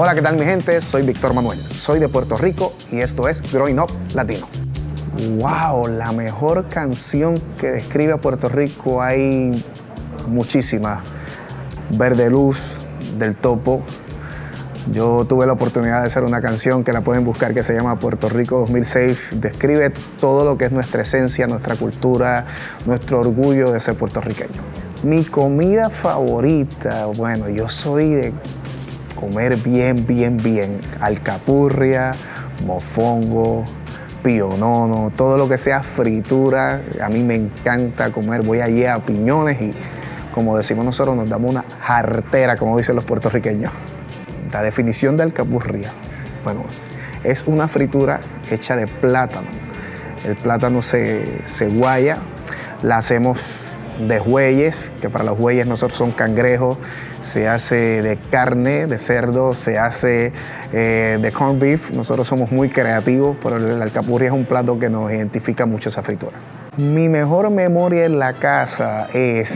Hola, ¿qué tal mi gente? Soy Víctor Manuelle, soy de Puerto Rico y esto es Growing Up Latino. ¡Wow! La mejor canción que describe a Puerto Rico hay muchísimas. Verde Luz, del Topo. Yo tuve la oportunidad de hacer una canción que la pueden buscar que se llama Puerto Rico 2006. Describe todo lo que es nuestra esencia, nuestra cultura, nuestro orgullo de ser puertorriqueño. Mi comida favorita, bueno, yo soy de comer bien. Alcapurria, mofongo, pionono, todo lo que sea fritura. A mí me encanta comer. Voy allí a Piñones y, como decimos nosotros, nos damos una jartera, como dicen los puertorriqueños. La definición de alcapurria, bueno, es una fritura hecha de plátano. El plátano se guaya, la hacemos de bueyes, que para los bueyes nosotros son cangrejos, se hace de carne, de cerdo, se hace de corned beef. Nosotros somos muy creativos, pero la alcapurria es un plato que nos identifica mucho esa fritura. Mi mejor memoria en la casa es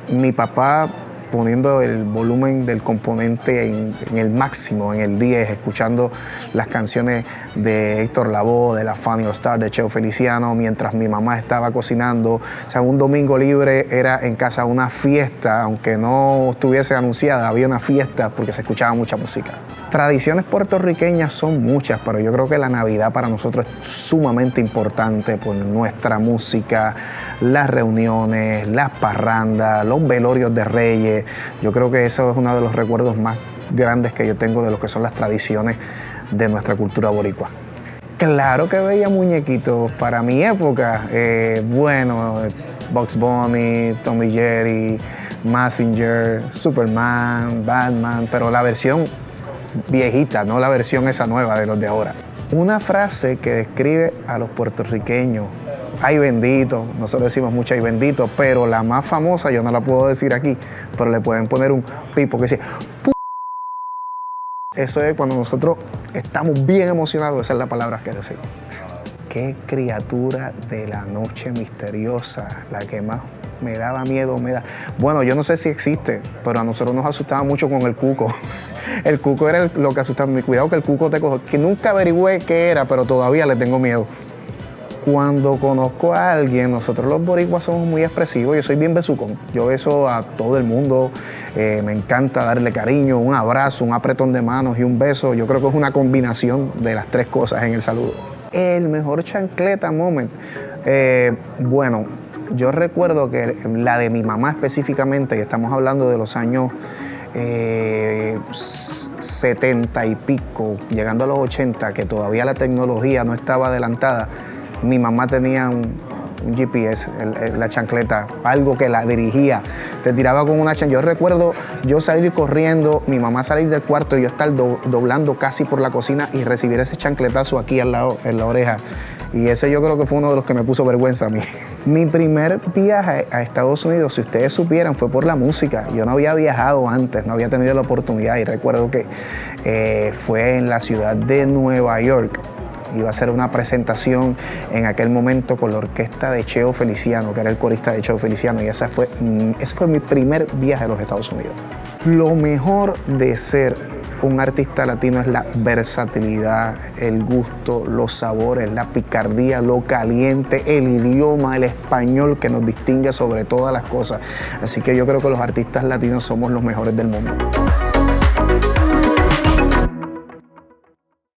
mi papá poniendo el volumen del componente en el máximo, en el 10, escuchando las canciones de Héctor Lavoe, de La Funny Star, de Cheo Feliciano, mientras mi mamá estaba cocinando. O sea, un domingo libre era en casa una fiesta, aunque no estuviese anunciada, había una fiesta porque se escuchaba mucha música. Tradiciones puertorriqueñas son muchas, pero yo creo que la Navidad para nosotros es sumamente importante por nuestra música, las reuniones, las parrandas, los velorios de reyes. Yo creo que eso es uno de los recuerdos más grandes que yo tengo de lo que son las tradiciones de nuestra cultura boricua. Claro que veía muñequitos para mi época. Bueno, Bugs Bunny, Tom y Jerry, Mazinger, Superman, Batman, pero la versión viejita, no la versión esa nueva de los de ahora. Una frase que describe a los puertorriqueños: ay bendito, nosotros decimos mucho ay bendito, pero la más famosa yo no la puedo decir aquí, pero le pueden poner un pipo que dice ¡P! Eso es cuando nosotros estamos bien emocionados, esa es la palabra que decimos. Qué criatura de la noche misteriosa, la que más me daba miedo, Bueno, yo no sé si existe, pero a nosotros nos asustaba mucho con el Cuco. El Cuco era lo que asustaba. Cuidado que el Cuco te coge, que nunca averigüé qué era, pero todavía le tengo miedo. Cuando conozco a alguien, nosotros los boricuas somos muy expresivos. Yo soy bien besucón. Yo beso a todo el mundo. Me encanta darle cariño, un abrazo, un apretón de manos y un beso. Yo creo que es una combinación de las tres cosas en el saludo. El mejor chancleta moment. Bueno, yo recuerdo que la de mi mamá específicamente, y estamos hablando de los años 70 y pico, llegando a los 80, que todavía la tecnología no estaba adelantada. Mi mamá tenía un GPS, la chancleta, algo que la dirigía. Te tiraba con una chancleta. Yo recuerdo yo salir corriendo, mi mamá salir del cuarto y yo estar doblando casi por la cocina y recibir ese chancletazo aquí al lado, en la oreja. Y ese yo creo que fue uno de los que me puso vergüenza a mí. Mi primer viaje a Estados Unidos, si ustedes supieran, fue por la música. Yo no había viajado antes, no había tenido la oportunidad, y recuerdo que fue en la ciudad de Nueva York. Iba a ser una presentación en aquel momento con la orquesta de Cheo Feliciano, que era el corista de Cheo Feliciano, y ese fue mi primer viaje a los Estados Unidos. Lo mejor de ser un artista latino es la versatilidad, el gusto, los sabores, la picardía, lo caliente, el idioma, el español que nos distingue sobre todas las cosas. Así que yo creo que los artistas latinos somos los mejores del mundo.